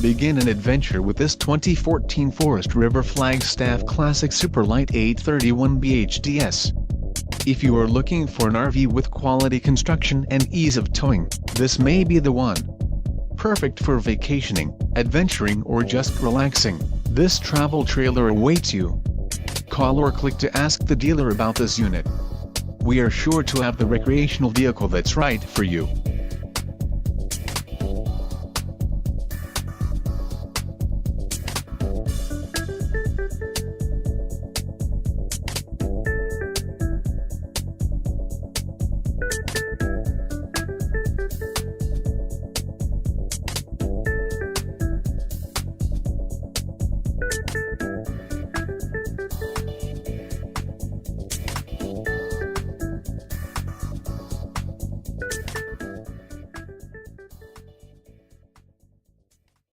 Begin an adventure with this 2014 Forest River Flagstaff Classic Super Lite 831 BHDS. If you are looking for an RV with quality construction and ease of towing, this may be the one. Perfect for vacationing, adventuring or just relaxing, this travel trailer awaits you. Call or click to ask the dealer about this unit. We are sure to have the recreational vehicle that's right for you.